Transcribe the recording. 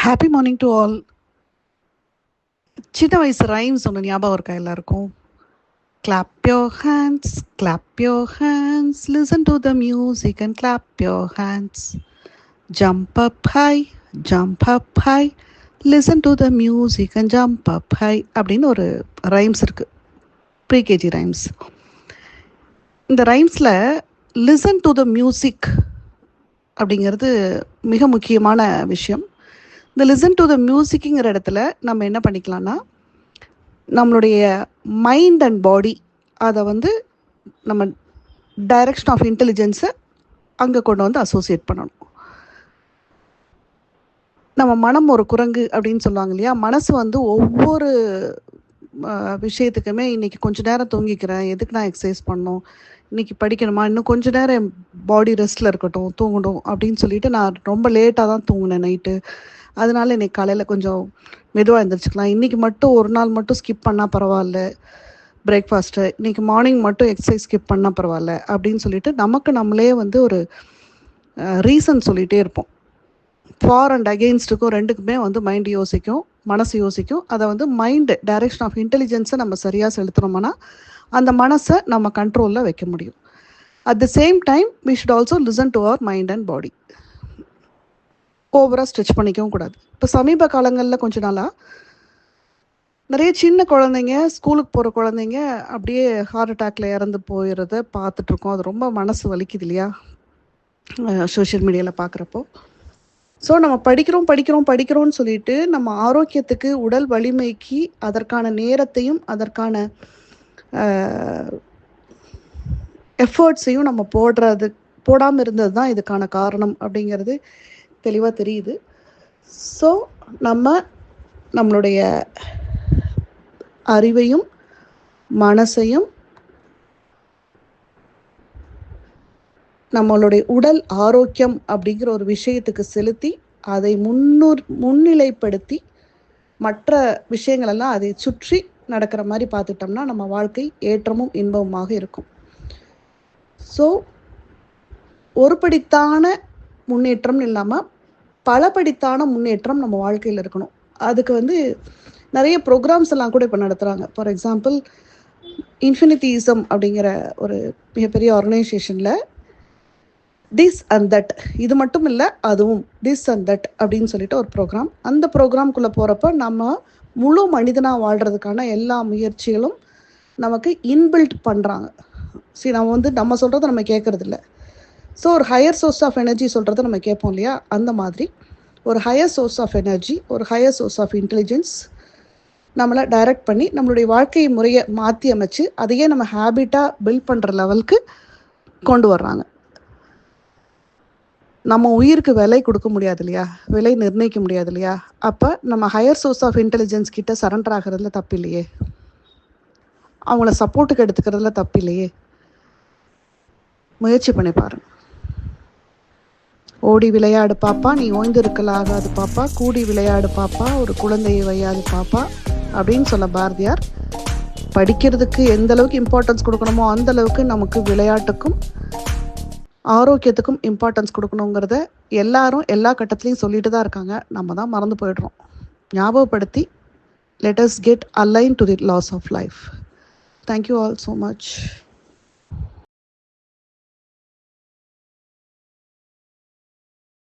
Happy morning to all. சின்ன வயசு rhymes ஒன்று ஞாபகம் இருக்கா எல்லாருக்கும்? Clap your hands, clap your hands, listen to the music and clap your hands. Jump up high, jump up high, listen to the music and jump up high அப்படின்னு ஒரு rhymes இருக்குது, pre KG rhymes. இந்த ரைம்ஸில் listen to the music அப்படிங்கிறது மிக முக்கியமான விஷயம். இந்த லிசன் டு த மியூசிக்குங்கிற இடத்துல நம்ம என்ன பண்ணிக்கலாம்னா, நம்மளுடைய மைண்ட் அண்ட் பாடி அதை நம்ம டைரக்ஷன் ஆஃப் இன்டெலிஜென்ஸை அங்கே கொண்டு அசோசியேட் பண்ணணும். நம்ம மனம் ஒரு குரங்கு அப்படின்னு சொல்லுவாங்க இல்லையா? மனசு ஒவ்வொரு விஷயத்துக்குமே இன்றைக்கி கொஞ்ச நேரம் தூங்கிக்கிறேன், எதுக்கு நான் எக்ஸசைஸ் பண்ணணும், இன்றைக்கி படிக்கணுமா, இன்னும் கொஞ்ச நேரம் என் பாடி ரெஸ்ட்டில் இருக்கட்டும், தூங்கணும் அப்படின்னு சொல்லிட்டு நான் ரொம்ப லேட்டாக தான் தூங்கினேன் நைட்டு, அதனால இன்றைக்கி காலையில் கொஞ்சம் மெதுவாக எழுந்திரிச்சிக்கலாம், இன்றைக்கி மட்டும் ஒரு நாள் மட்டும் ஸ்கிப் பண்ணால் பரவாயில்ல பிரேக்ஃபாஸ்ட்டு, இன்றைக்கி மார்னிங் மட்டும் எக்ஸசைஸ் ஸ்கிப் பண்ணால் பரவாயில்ல அப்படின்னு சொல்லிட்டு நமக்கு நம்மளே ஒரு ரீசன் சொல்லிகிட்டே இருப்போம். ஃபார் அண்ட் அகெயின்ஸ்டுக்கும் ரெண்டுக்குமே மைண்டு யோசிக்கும், மனசு யோசிக்கும். அதை மைண்டு டைரக்ஷன் ஆஃப் இன்டெலிஜென்ஸை நம்ம சரியாக செலுத்துனோம்னா அந்த மனசை நம்ம கண்ட்ரோலில் வைக்க முடியும். At the same time we should also listen to our mind and body. ஓவராக ஸ்ட்ரெச் பண்ணிக்கவும் கூடாது. இப்போ சமீப காலங்களில் கொஞ்ச நாளாக நிறைய சின்ன குழந்தைங்க, ஸ்கூலுக்கு போகிற குழந்தைங்க அப்படியே ஹார்ட் அட்டாக்ல இறந்து போயிடுறத பார்த்துட்ருக்கோம். அது ரொம்ப மனசு வலிக்குது இல்லையா, சோஷியல் மீடியாவில் பார்க்குறப்போ. ஸோ நம்ம படிக்கிறோம்னு சொல்லிட்டு நம்ம ஆரோக்கியத்துக்கு, உடல் வலிமைக்கு அதற்கான நேரத்தையும் அதற்கான எஃபர்ட்ஸையும் நம்ம போடாமல் இருந்தது தான் இதுக்கான காரணம் அப்படிங்கிறது தெளிவாக தெரியுது. ஸோ நம்மளுடைய அறிவையும் மனசையும் நம்மளுடைய உடல் ஆரோக்கியம் அப்படிங்கிற ஒரு விஷயத்துக்கு செலுத்தி அதை முன்னிலைப்படுத்தி மற்ற விஷயங்களெல்லாம் அதை சுற்றி நடக்கிற மாதிரி பார்த்துட்டோம்னா நம்ம வாழ்க்கை ஏற்றமும் இன்பமுமாக இருக்கும். ஸோ ஒருபடித்தான முன்னேற்றம் இல்லாமல் பலபடித்தான முன்னேற்றம் நம்ம வாழ்க்கையில் இருக்கணும். அதுக்கு நிறைய ப்ரோக்ராம்ஸ் எல்லாம் கூட இப்போ நடத்துகிறாங்க. ஃபார் எக்ஸாம்பிள், இன்ஃபினிட்டிசம் அப்படிங்கிற ஒரு மிகப்பெரிய ஆர்கனைசேஷனில் திஸ் அண்ட் தட், இது மட்டும் இல்லை அதுவும் திஸ் அண்ட் தட் அப்படின்னு சொல்லிட்டு ஒரு ப்ரோக்ராம். அந்த ப்ரோக்ராம்குள்ளே போகிறப்ப நம்ம முழு மனிதனாக வாழ்கிறதுக்கான எல்லா முயற்சிகளும் நமக்கு இன்பில்ட் பண்ணுறாங்க. சரி, நம்ம சொல்கிறத நம்ம கேட்குறது இல்லை. ஸோ ஒரு ஹையர் சோர்ஸ் ஆஃப் எனர்ஜி சொல்கிறத நம்ம கேட்போம் இல்லையா? அந்த மாதிரி ஒரு ஹையர் சோர்ஸ் ஆஃப் எனர்ஜி, ஒரு ஹையர் சோர்ஸ் ஆஃப் இன்டெலிஜென்ஸ் நம்மளை டைரக்ட் பண்ணி நம்மளுடைய வாழ்க்கை முறையை மாற்றி அமைச்சு அதையே நம்ம ஹேபிட்டாக பில்ட் பண்ணுற லெவலுக்கு கொண்டு வர்றாங்க. நம்ம உயிருக்கு விலை கொடுக்க முடியாது இல்லையா, விலை நிர்ணயிக்க முடியாது இல்லையா? அப்போ நம்ம ஹையர் சோர்ஸ் ஆஃப் இன்டெலிஜென்ஸ் கிட்ட சரண்டர் ஆகிறதுல தப்பு இல்லையே, அவங்கள சப்போர்ட்டுக்கு எடுத்துக்கிறதுல தப்பு இல்லையே. முயற்சி பண்ணி பாருங்க. ஓடி விளையாடு பாப்பா, நீ ஓய்ந்திருக்கலாகாது பாப்பா, கூடி விளையாடு பாப்பா, ஒரு குழந்தையை வையாது பாப்பா அப்படின்னு சொல்ல பாரதியார். படிக்கிறதுக்கு எந்த அளவுக்கு இம்பார்ட்டன்ஸ் கொடுக்கணுமோ அந்த அளவுக்கு நமக்கு விளையாட்டுக்கும் ஆரோக்கியத்துக்கும் இம்பார்ட்டன்ஸ் கொடுக்கணுங்கிறத எல்லாரும் எல்லா கட்டத்துலையும் சொல்லிட்டு தான் இருக்காங்க. நம்ம தான் மறந்து போயிடுறோம். ஞாபகப்படுத்தி let us get aligned to the laws of life. Thank you all so much.